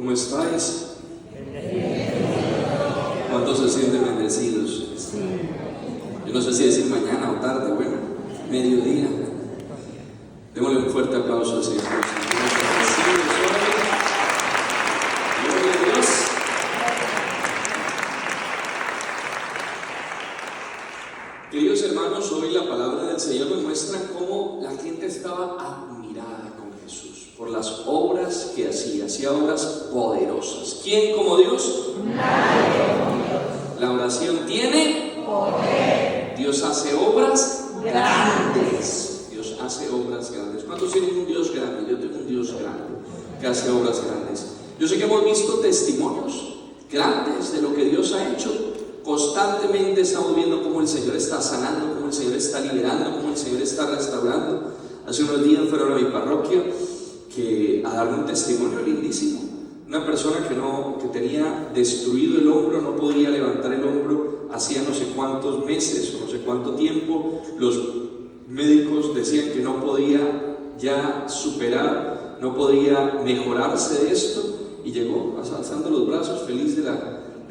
¿Cómo estáis? ¿Cuántos se sienten bendecidos? Yo no sé si decir mañana o tarde, bueno, mediodía. Démosle un fuerte aplauso al Señor. Gloria a Dios. Queridos hermanos, hoy la palabra del Señor nos muestra cómo la gente estaba admirada con Jesús por las obras que hacía obras poderosas. ¿Quién como Dios? Nadie como Dios. La oración tiene poder. Dios hace obras grandes. Dios hace obras grandes. ¿Cuántos tienen un Dios grande? Yo tengo un Dios grande que hace obras grandes. Yo sé que hemos visto testimonios grandes de lo que Dios ha hecho. Constantemente estamos viendo cómo el Señor está sanando, cómo el Señor está liberando, cómo el Señor está restaurando. Hace unos días fueron a mi parroquia a darme un testimonio lindísimo. Una persona que tenía destruido el hombro, no podía levantar el hombro hacía no sé cuántos meses o no sé cuánto tiempo. Los médicos decían que no podía ya superar, no podía mejorarse de esto, y llegó alzando los brazos feliz de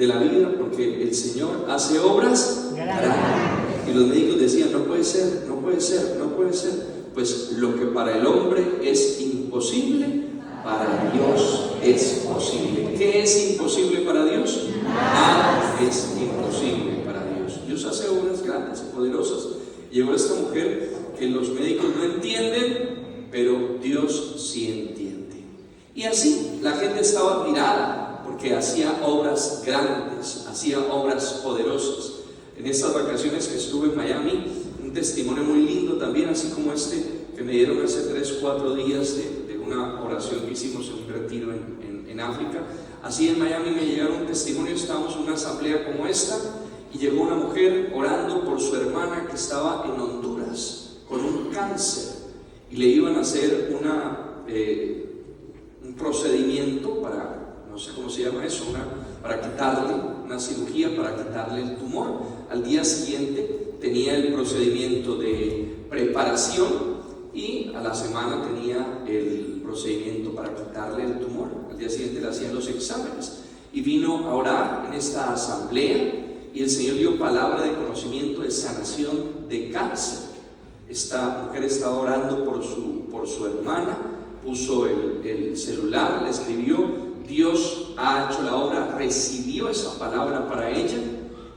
la vida, porque el Señor hace obras grandes. Y los médicos decían, no puede ser, no puede ser, no puede ser. Pues lo que para el hombre es imposible, para Dios es posible. ¿Qué es imposible para Dios? Nada es imposible para Dios. Dios hace obras grandes y poderosas. Llegó esta mujer que los médicos no entienden, pero Dios sí entiende. Y así la gente estaba admirada porque hacía obras grandes, hacía obras poderosas. En estas vacaciones que estuve en Miami, un testimonio muy lindo también, así como este que me dieron hace 3-4 días de una oración que hicimos en un retiro en África. Así en Miami me llegaron un testimonio. Estábamos en una asamblea como esta y llegó una mujer orando por su hermana que estaba en Honduras con un cáncer, y le iban a hacer un procedimiento para, no sé cómo se llama eso, para quitarle, una cirugía para quitarle el tumor. Al día siguiente tenía el procedimiento de preparación y a la semana tenía el procedimiento para quitarle el tumor. Al día siguiente le hacían los exámenes y vino a orar en esta asamblea, y el Señor dio palabra de conocimiento de sanación de cáncer. Esta mujer estaba orando por su hermana, puso el celular, le escribió, Dios ha hecho la obra, recibió esa palabra para ella,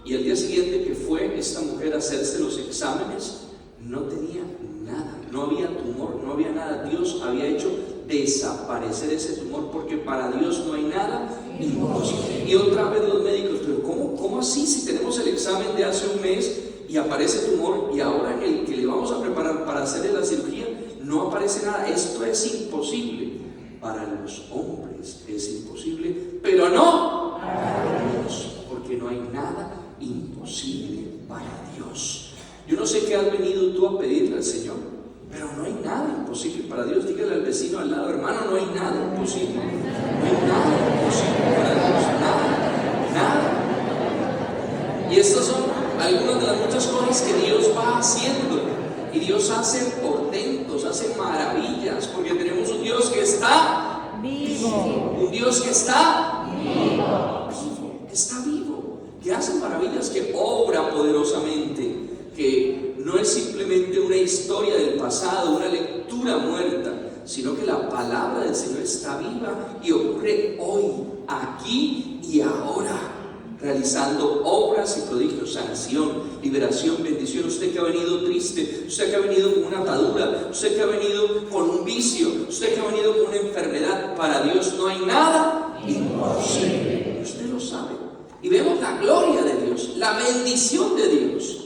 y al día siguiente que fue esta mujer a hacerse los exámenes, no tenía nada, no había tumor, no había nada. Dios había hecho desaparecer ese tumor, porque para Dios no hay nada imposible. Y otra vez los médicos, pero ¿cómo así? Si tenemos el examen de hace un mes y aparece tumor, y ahora en el que le vamos a preparar para hacerle la cirugía no aparece nada. Esto es imposible. Para los hombres es imposible, pero no para Dios, porque no hay nada imposible para Dios. Yo no sé qué has venido tú a pedirle al Señor, pero no hay nada imposible para Dios. Dígale al vecino al lado, hermano, no hay nada imposible. No hay nada imposible para Dios, nada. Y estas son algunas de las muchas cosas que Dios va haciendo. Y Dios hace portentos, hace maravillas, porque tenemos un Dios que está vivo. Un Dios que está vivo. Que está vivo, que hace maravillas, que obra poderosamente, que no es simplemente una historia del pasado, una lectura muerta, sino que la palabra del Señor está viva y ocurre hoy, aquí y ahora, realizando obras y prodigios, sanación, liberación, bendición. Usted que ha venido triste, usted que ha venido con una atadura, usted que ha venido con un vicio, usted que ha venido con una enfermedad, para Dios no hay nada imposible. Usted lo sabe. Y vemos la gloria de Dios, la bendición de Dios.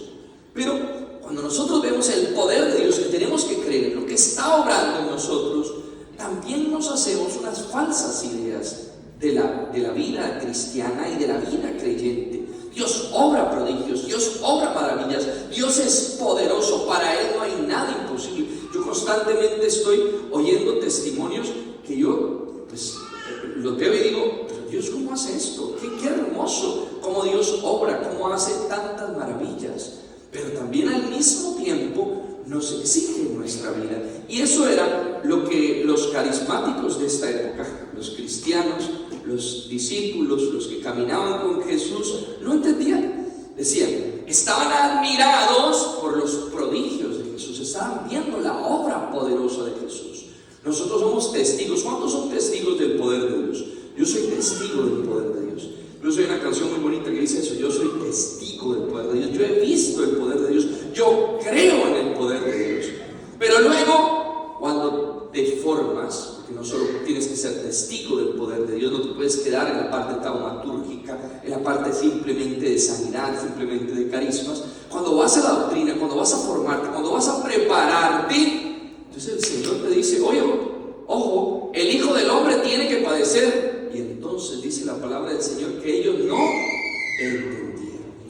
Pero cuando nosotros vemos el poder de Dios, que tenemos que creer en lo que está obrando en nosotros, también nos hacemos unas falsas ideas de la vida cristiana y de la vida creyente. Dios obra prodigios, Dios obra maravillas, Dios es poderoso, para Él no hay nada imposible. Yo constantemente estoy oyendo testimonios que yo los veo y digo, pero Dios, ¿cómo hace esto? Qué hermoso, cómo Dios obra, cómo hace tantas maravillas. Pero también al mismo tiempo nos exige en nuestra vida. Y eso era lo que los carismáticos de esta época los cristianos, los discípulos, los que caminaban con Jesús, no entendían. Decían, estaban admirados por los prodigios de Jesús, estaban viendo la obra poderosa de Jesús. Nosotros somos testigos. ¿Cuántos son testigos del poder de Dios? Yo soy testigo del poder de Dios. Yo soy una canción muy bonita que dice eso: yo soy testigo del poder de Dios. Yo he visto el poder de Dios. Yo creo en el poder de Dios. Pero luego, cuando te formas, porque no solo tienes que ser testigo del poder de Dios, no te puedes quedar en la parte taumatúrgica, en la parte simplemente de sanidad, simplemente de carismas. Cuando vas a la doctrina, cuando vas a formarte, cuando vas a prepararte, entonces el Señor te dice: oye, ojo, el Hijo del Hombre tiene que padecer. Y entonces dice la palabra del Señor que ellos no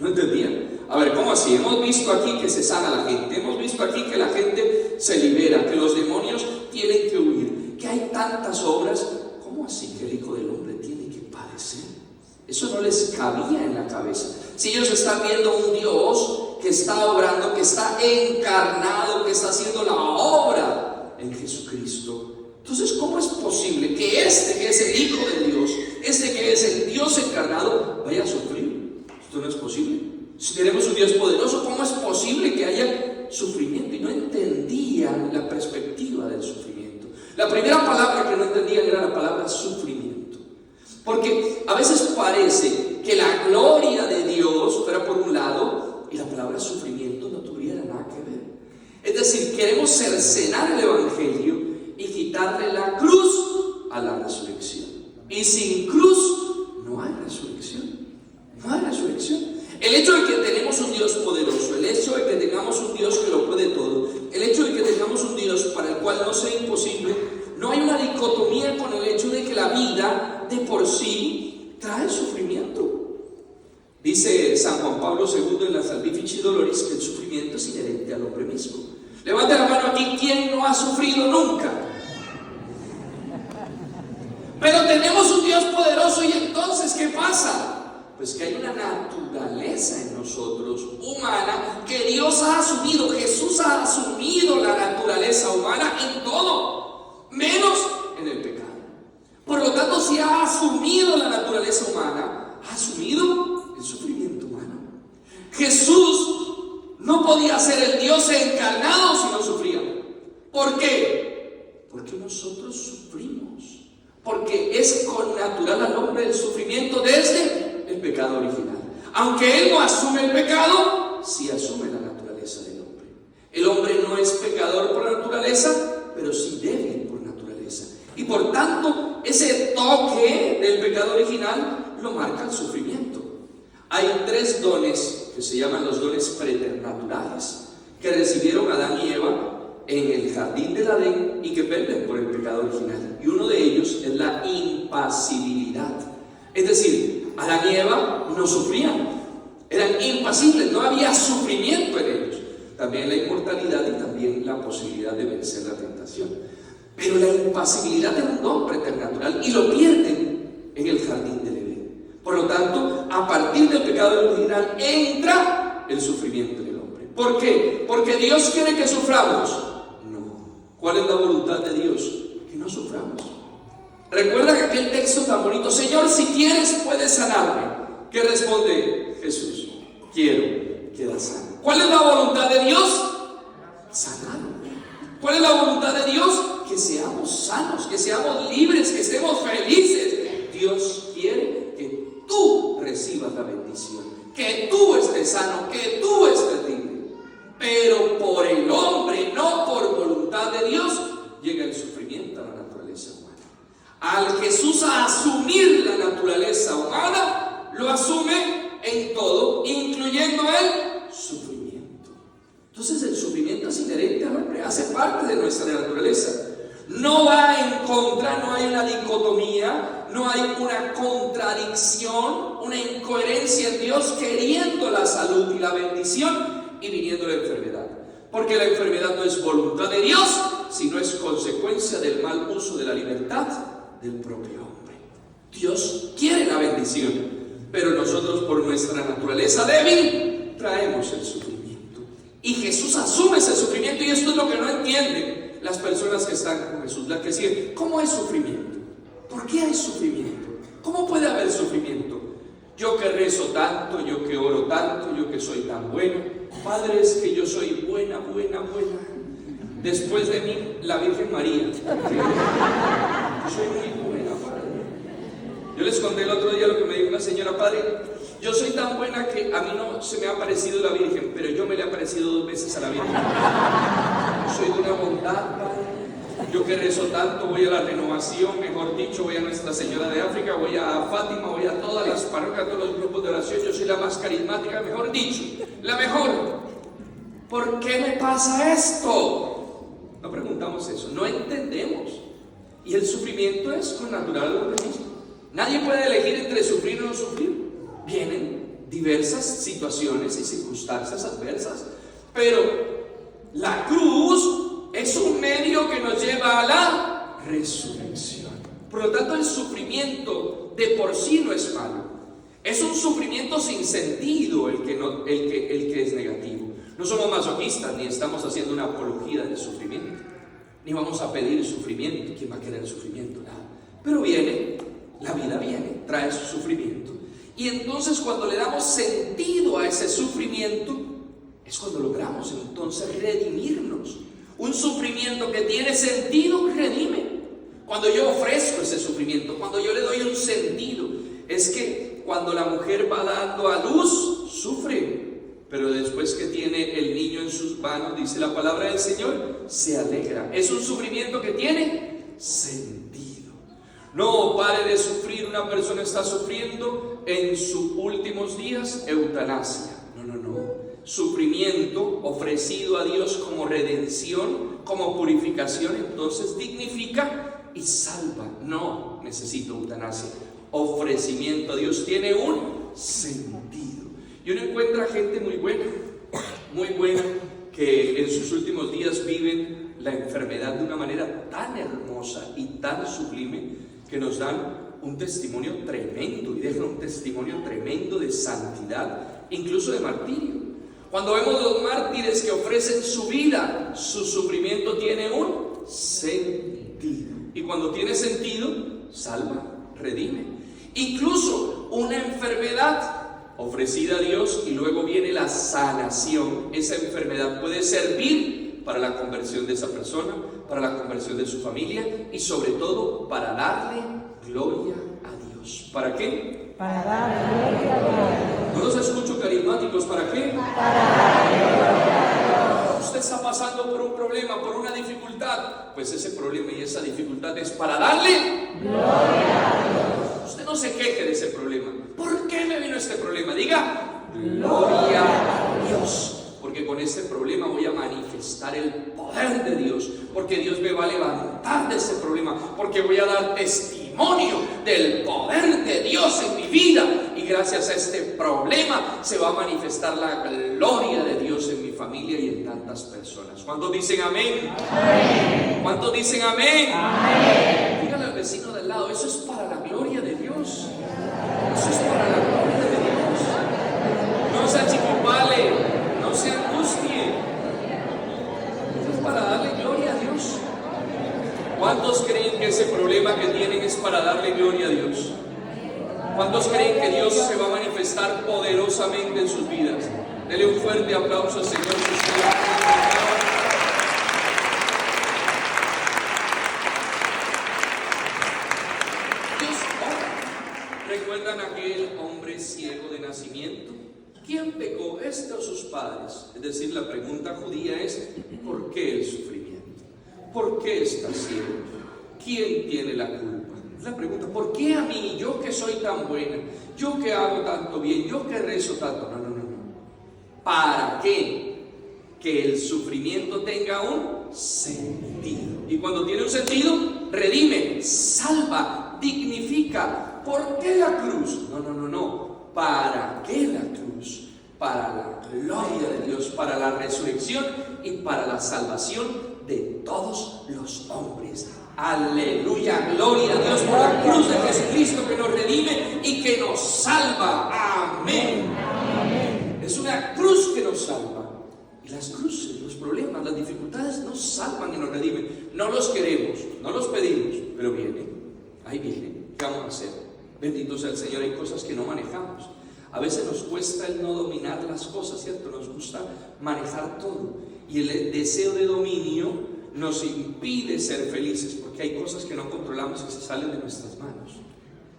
entendían. A ver, ¿cómo así? Hemos visto aquí que se sana la gente, hemos visto aquí que la gente se libera, que los demonios tienen que huir, que hay tantas obras. ¿Cómo así que el Hijo del Hombre tiene que padecer? Eso no les cabía en la cabeza. Si ellos están viendo un Dios que está obrando, que está encarnado, que está haciendo la obra en Jesucristo, entonces ¿cómo es posible que que es el Hijo de Dios, que es el Dios encarnado, vaya a sufrir? Esto no es posible. Si tenemos un Dios poderoso, ¿cómo es posible que haya sufrimiento? Y no entendían la perspectiva del sufrimiento. La primera palabra que no entendían era la palabra sufrimiento. Porque a veces parece que la gloria de Dios fuera por un lado y la palabra sufrimiento no tuviera nada que ver. Es decir, queremos cercenar el Evangelio y quitarle la cruz a la resurrección. Y sin cruz no hay resurrección. No hay resurrección. El hecho de que tenemos un Dios poderoso, el hecho de que tengamos un Dios que lo puede todo, el hecho de que tengamos un Dios para el cual no sea imposible, no hay una dicotomía con el hecho de que la vida de por sí trae sufrimiento. Dice San Juan Pablo II en la Salvifici Doloris que el sufrimiento es inherente al hombre mismo. Levante la mano aquí, ¿quién no ha sufrido nunca? Pero tenemos un Dios poderoso, y entonces ¿qué pasa? Pues que hay una naturaleza en nosotros humana que Dios ha asumido. Jesús ha asumido la naturaleza humana en todo, menos en el pecado. Por lo tanto, si ha asumido la naturaleza humana, ha asumido el sufrimiento humano. Jesús no podía ser el Dios encarnado si no sufría. ¿Por qué? Porque nosotros sufrimos. Porque es connatural al hombre el sufrimiento desde el pecado original. Aunque Él no asume el pecado, sí asume la naturaleza del hombre. El hombre no es pecador por naturaleza, pero sí débil por naturaleza. Y por tanto, ese toque del pecado original lo marca el sufrimiento. Hay 3 dones que se llaman los dones preternaturales que recibieron Adán y Eva en el jardín del Edén y que pierden por el pecado original. Y uno de ellos es la impasibilidad. Es decir, Adán y Eva no sufrían, eran impasibles, no había sufrimiento en ellos. También la inmortalidad y también la posibilidad de vencer la tentación. Pero la impasibilidad era un don preternatural y lo pierden en el jardín del Edén. Por lo tanto, a partir del pecado original entra el sufrimiento en el hombre. ¿Por qué? ¿Porque Dios quiere que suframos? No. ¿Cuál es la voluntad de Dios? Que no suframos. Recuerda que aquel texto tan bonito: Señor, si quieres puedes sanarme. ¿Qué responde Jesús? Quiero, queda sano. ¿Cuál es la voluntad de Dios? Sanarme. ¿Cuál es la voluntad de Dios? Que seamos sanos, que seamos libres, que estemos felices. Dios quiere que tú recibas la bendición, que tú estés sano, que tú estés libre. Pero por el hombre, no por voluntad de Dios, llega el sufrimiento a la naturaleza humana. Al Jesús asumir la naturaleza humana, lo asume en todo, incluyendo el sufrimiento. Entonces el sufrimiento es inherente al hombre, hace parte de nuestra naturaleza. No va en contra, no hay una dicotomía, no hay una contradicción, una incoherencia en Dios queriendo la salud y la bendición y viniendo la enfermedad. Porque la enfermedad no es voluntad de Dios, sino es consecuencia del mal uso de la libertad del propio hombre. Dios quiere la bendición, pero nosotros por nuestra naturaleza débil traemos el sufrimiento. Y Jesús asume ese sufrimiento, y esto es lo que no entienden las personas que están con Jesús, las que siguen. ¿Cómo es sufrimiento? ¿Por qué hay sufrimiento? ¿Cómo puede haber sufrimiento? Yo que rezo tanto, yo que oro tanto, yo que soy tan bueno. Padre, es que yo soy buena. Después de mí, la Virgen María. Yo soy muy buena, Padre. Yo les conté el otro día lo que me dijo una señora: Padre, yo soy tan buena que a mí no se me ha aparecido la Virgen, pero yo me le he aparecido 2 veces a la Virgen. Soy de una bondad, Padre. Yo que rezo tanto, voy a la Renovación, mejor dicho, voy a Nuestra Señora de África, voy a Fátima, voy a todas las parroquias, a todos los grupos de oración. Yo soy la más carismática, mejor dicho, la mejor. ¿Por qué me pasa esto? No preguntamos eso, no entendemos. Y el sufrimiento es con natural al organismo. Nadie puede elegir entre sufrir o no sufrir. Vienen diversas situaciones y circunstancias adversas, pero la cruz es un medio que nos lleva a la resurrección. Por lo tanto, el sufrimiento de por sí no es malo. Es un sufrimiento sin sentido el que es negativo. No somos masoquistas, ni estamos haciendo una apología del sufrimiento, ni vamos a pedir sufrimiento. ¿Quién va a querer sufrimiento? Nada. Pero viene, la vida viene, trae su sufrimiento. Y entonces, cuando le damos sentido a ese sufrimiento, es cuando logramos entonces redimirnos. Un sufrimiento que tiene sentido, redime. Cuando yo ofrezco ese sufrimiento, cuando yo le doy un sentido, es que cuando la mujer va dando a luz, sufre. Pero después que tiene el niño en sus manos, dice la palabra del Señor, se alegra. Es un sufrimiento que tiene sentido. No pare de sufrir. Una persona está sufriendo en sus últimos días, eutanasia. No. Sufrimiento ofrecido a Dios como redención, como purificación, entonces dignifica y salva. No necesito eutanasia. Ofrecimiento a Dios tiene un sentido. Y uno encuentra gente muy buena, que en sus últimos días viven la enfermedad de una manera tan hermosa y tan sublime, que nos dan un testimonio tremendo, y dejan un testimonio tremendo de santidad, incluso de martirio. Cuando vemos los mártires que ofrecen su vida, su sufrimiento tiene un sentido. Y cuando tiene sentido, salva, redime. Incluso una enfermedad ofrecida a Dios y luego viene la sanación. Esa enfermedad puede servir para la conversión de esa persona, para la conversión de su familia y sobre todo para darle gloria a Dios. ¿Para qué? Para darle gloria a Dios. No los escucho carismáticos. ¿Para qué? Para darle gloria a Dios. Usted está pasando por un problema, por una dificultad. Pues ese problema y esa dificultad es para darle gloria a Dios. Usted no se queje de ese problema. ¿Por qué me vino este problema? Diga, gloria a Dios. Porque con este problema voy a manifestar el poder de Dios. Porque Dios me va a levantar de ese problema. Porque voy a dar testimonio del poder de Dios en mi vida. Y gracias a este problema se va a manifestar la gloria de Dios en mi familia y en tantas personas. ¿Cuántos dicen amén? Amén. ¿Cuántos dicen amén? Amén. Dígale al vecino del lado, eso es para la gloria de Dios. Eso es para la gloria de Dios. No se achicopale, no se angustie. Eso es para darle gloria a Dios. ¿Cuántos creen que ese problema que tienen es para darle gloria a Dios? ¿Cuántos creen que Dios se va a manifestar poderosamente en sus vidas? Dele un fuerte aplauso al Señor. ¿Recuerdan aquel hombre ciego de nacimiento? ¿Quién pecó, este o sus padres? Es decir, la pregunta judía es: ¿por qué el sufrimiento? ¿Por qué está ciego? ¿Quién tiene la culpa? La pregunta: ¿por qué a mí? Yo que soy tan buena, yo que hago tanto bien, yo que rezo tanto. No. ¿Para qué? Que el sufrimiento tenga un sentido. Y cuando tiene un sentido, redime, salva, dignifica. ¿Por qué la cruz? No. ¿Para qué la cruz? Para la gloria de Dios, para la resurrección y para la salvación de todos los hombres. Aleluya, gloria a Dios por la cruz de Jesucristo que nos redime y que nos salva. Amén. Es una cruz que nos salva. Y las cruces, los problemas, las dificultades nos salvan y nos redimen. No los queremos, no los pedimos, pero vienen. ahí viene, ¿qué vamos a hacer? Bendito sea el Señor, hay cosas que no manejamos. A veces nos cuesta el no dominar las cosas, ¿cierto? Nos gusta manejar todo. Y el deseo de dominio nos impide ser felices, porque hay cosas que no controlamos y se salen de nuestras manos.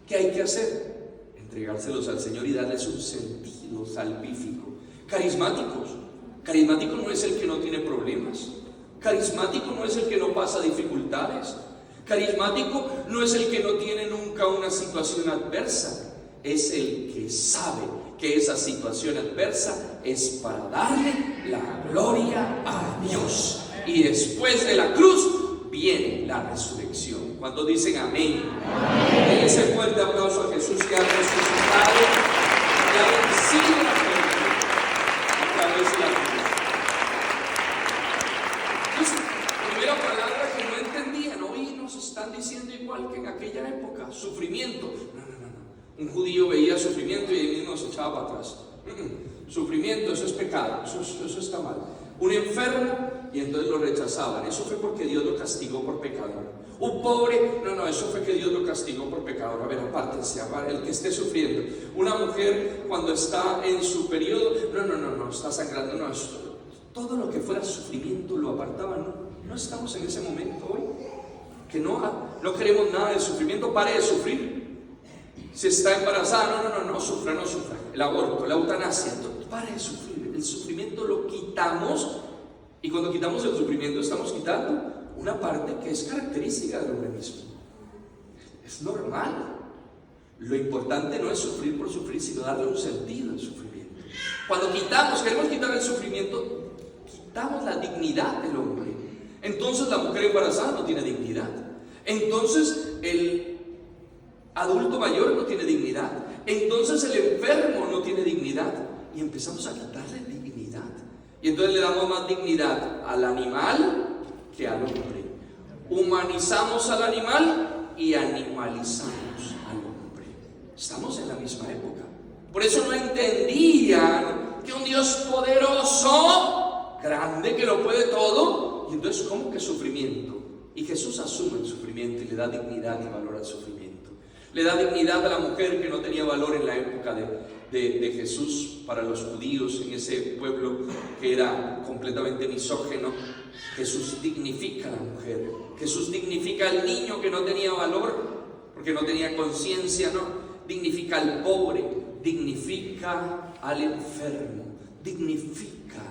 ¿Qué hay que hacer? Entregárselos al Señor y darles un sentido salvífico. Carismáticos. Carismático no es el que no tiene problemas. Carismático no es el que no pasa dificultades. Carismático no es el que no tiene nunca una situación adversa. Es el que sabe que esa situación adversa es para darle la gloria a Dios. Y después de la cruz viene la resurrección. Cuando dicen amén, denle ese fuerte aplauso a Jesús que ha resucitado y ha vencido la muerte a través de la cruz. Entonces, primera palabra que no entendían, hoy nos están diciendo igual que en aquella época, sufrimiento. No. Un judío veía sufrimiento y él mismo se echaba para atrás. Sufrimiento, eso es pecado, eso está mal. Un enfermo, y entonces lo rechazaban. Eso fue porque Dios lo castigó por pecador. Un pobre, no, eso fue que Dios lo castigó por pecador. A ver, apártense, el que esté sufriendo. Una mujer cuando está en su periodo, no, está sangrando, no, todo lo que fuera sufrimiento lo apartaban. No estamos en ese momento hoy, que no queremos nada de sufrimiento. Pare de sufrir. Si está embarazada, no sufra. El aborto, la eutanasia, pare de sufrir. El sufrimiento lo quitamos, y cuando quitamos el sufrimiento estamos quitando una parte que es característica del hombre mismo. Es normal. Lo importante no es sufrir por sufrir, sino darle un sentido al sufrimiento. Cuando queremos quitar el sufrimiento, quitamos la dignidad del hombre. Entonces la mujer embarazada no tiene dignidad. Entonces el adulto mayor no tiene dignidad. Entonces el enfermo no tiene dignidad. Y empezamos a quitarle dignidad. Y entonces le damos más dignidad al animal que al hombre. Humanizamos al animal y animalizamos al hombre. Estamos en la misma época. Por eso no entendían que un Dios poderoso, grande, que lo puede todo. Y entonces, ¿cómo que sufrimiento? Y Jesús asume el sufrimiento y le da dignidad y valor al sufrimiento. Le da dignidad a la mujer que no tenía valor en la época de Jesús para los judíos, en ese pueblo que era completamente misógino. Jesús dignifica a la mujer. Jesús dignifica al niño que no tenía valor porque no tenía conciencia, ¿no? Dignifica al pobre, dignifica al enfermo, dignifica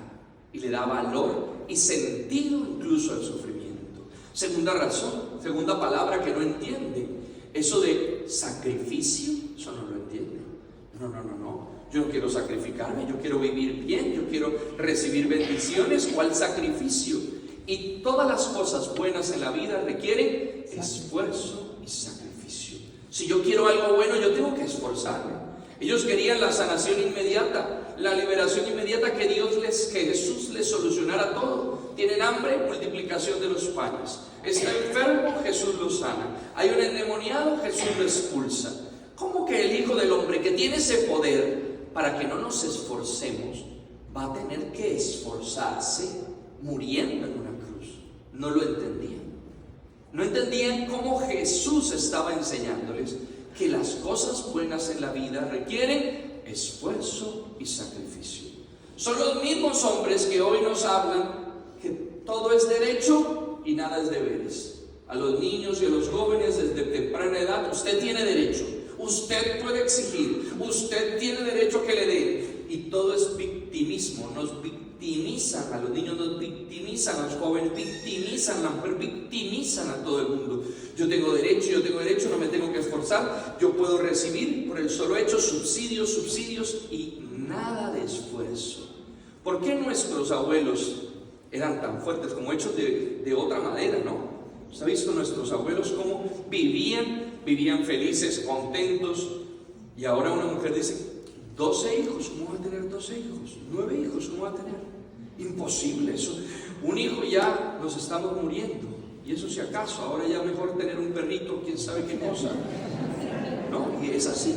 y le da valor y sentido incluso al sufrimiento. Segunda razón, segunda palabra que no entiende, eso de sacrificio, eso no lo entiende. No, yo no quiero sacrificarme, yo quiero vivir bien, yo quiero recibir bendiciones. ¿Cuál sacrificio? Y todas las cosas buenas en la vida requieren esfuerzo y sacrificio. Si yo quiero algo bueno, yo tengo que esforzarme. Ellos querían la sanación inmediata, la liberación inmediata, que Jesús les solucionara todo. Tienen hambre, multiplicación de los panes. Está enfermo, Jesús lo sana. Hay un endemoniado, Jesús lo expulsa. ¿Cómo que el Hijo del Hombre, que tiene ese poder para que no nos esforcemos, va a tener que esforzarse muriendo en una cruz? No lo entendían. No entendían cómo Jesús estaba enseñándoles que las cosas buenas en la vida requieren esfuerzo y sacrificio. Son los mismos hombres que hoy nos hablan que todo es derecho y nada es deberes. A los niños y a los jóvenes desde temprana edad, usted tiene derecho, usted puede exigir, usted tiene derecho a que le den. Y todo es victimismo. Nos victimizan a los niños, nos victimizan a los jóvenes, victimizan a la mujer, victimizan a todo el mundo. Yo tengo derecho, no me tengo que esforzar, yo puedo recibir por el solo hecho subsidios y nada de esfuerzo. ¿Por qué nuestros abuelos eran tan fuertes, como hechos de otra madera, no? ¿Usted ha visto nuestros abuelos cómo vivían felices, contentos? Y ahora una mujer dice, 12 hijos, ¿cómo va a tener 12 hijos? 9 hijos, ¿cómo va a tener? Imposible eso. Un hijo ya nos estamos muriendo. Y eso si acaso, ahora ya mejor tener un perrito, quién sabe qué cosa. ¿No? Y es así.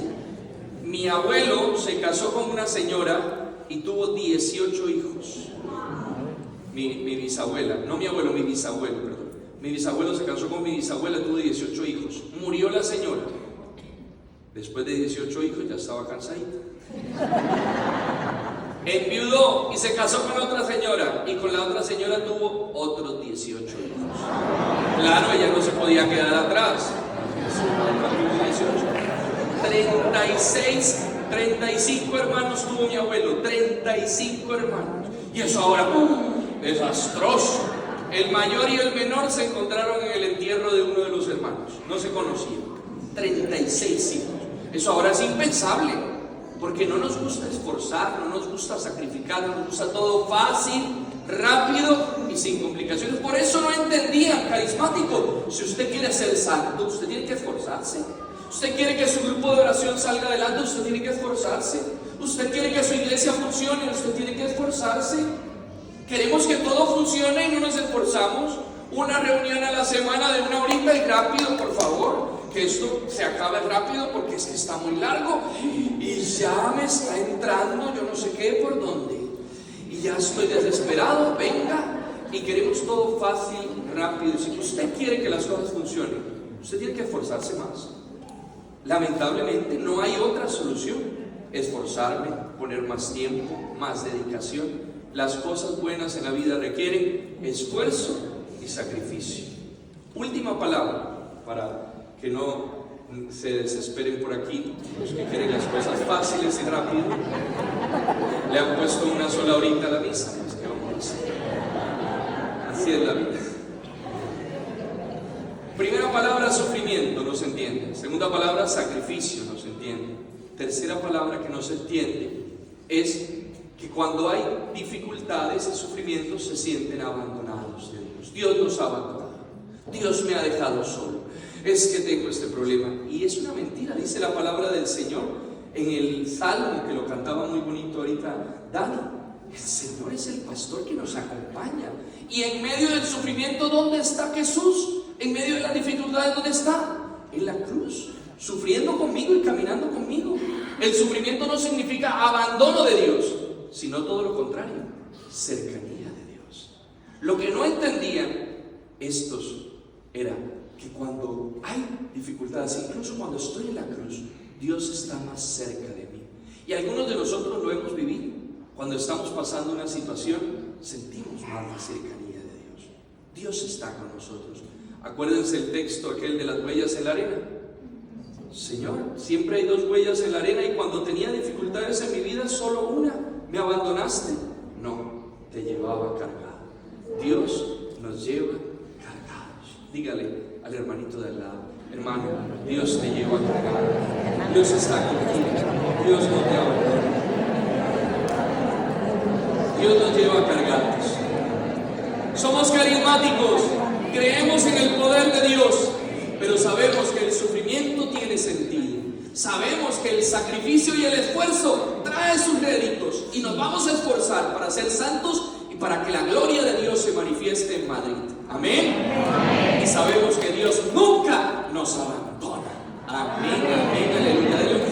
Mi abuelo se casó con una señora y tuvo 18 hijos. Mi bisabuela, no mi abuelo, mi bisabuelo, perdón. Mi bisabuelo se casó con mi bisabuela, tuvo 18 hijos. Murió la señora. Después de 18 hijos ya estaba cansadita. Enviudó y se casó con otra señora, y con la otra señora tuvo otros 18 hijos. Claro, ella no se podía quedar atrás. 35 hermanos tuvo mi abuelo, 35 hermanos. Y eso ahora, desastroso. El mayor y el menor se encontraron en el entierro de uno de los hermanos. No se conocían. 36 hijos. Eso ahora es impensable, porque no nos gusta esforzar, no nos gusta sacrificar, no nos gusta todo fácil, rápido y sin complicaciones. Por eso no entendían, carismático. Si usted quiere ser santo, usted tiene que esforzarse. Usted quiere que su grupo de oración salga adelante, usted tiene que esforzarse. Usted quiere que su iglesia funcione, usted tiene que esforzarse. Queremos que todo funcione y no nos esforzamos. Una reunión a la semana de 1 horita y rápido, por favor, que esto se acabe rápido porque es que está muy largo y ya me está entrando yo no sé qué por dónde y ya estoy desesperado, venga, y queremos todo fácil, rápido. Si usted quiere que las cosas funcionen, usted tiene que esforzarse más. Lamentablemente no hay otra solución. Esforzarme, poner más tiempo, más dedicación. Las cosas buenas en la vida requieren esfuerzo y sacrificio. Última palabra, para que no se desesperen por aquí los que quieren las cosas fáciles y rápido. Le han puesto una sola horita a la misa. Es que vamos a hacer. Así es la vida. Primera palabra, sufrimiento, no se entiende. Segunda palabra, sacrificio, no se entiende. Tercera palabra que no se entiende es que cuando hay dificultades y sufrimientos se sienten abandonados de Dios. Dios nos ha abandonado. Dios me ha dejado solo. Es que tengo este problema. Y es una mentira, dice la palabra del Señor en el Salmo, que lo cantaba muy bonito ahorita Dani. El Señor es el pastor que nos acompaña. Y en medio del sufrimiento, ¿dónde está Jesús? En medio de las dificultades, ¿dónde está? En la cruz, sufriendo conmigo y caminando conmigo. El sufrimiento no significa abandono de Dios, sino todo lo contrario, cercanía de Dios. Lo que no entendían estos era que cuando hay dificultades, incluso cuando estoy en la cruz, Dios está más cerca de mí. Y algunos de nosotros lo hemos vivido. Cuando estamos pasando una situación, sentimos más la cercanía de Dios. Dios está con nosotros. Acuérdense el texto aquel de las huellas en la arena. Señor, siempre hay 2 huellas en la arena, y cuando tenía dificultades en mi vida, solo una. ¿Me abandonaste? No, te llevaba cargado. Dios nos lleva cargados. Dígale al hermanito de al lado: hermano, Dios te lleva cargado. Dios está contigo. Dios no te abandona. Dios nos lleva cargados. Somos carismáticos, creemos en el poder de Dios, pero sabemos que el sufrimiento tiene sentido. Sabemos que el sacrificio y el esfuerzo trae sus réditos, y nos vamos a esforzar para ser santos y para que la gloria de Dios se manifieste en Madrid. Amén. Y sabemos que Dios nunca nos abandona. Amén, amén, aleluya.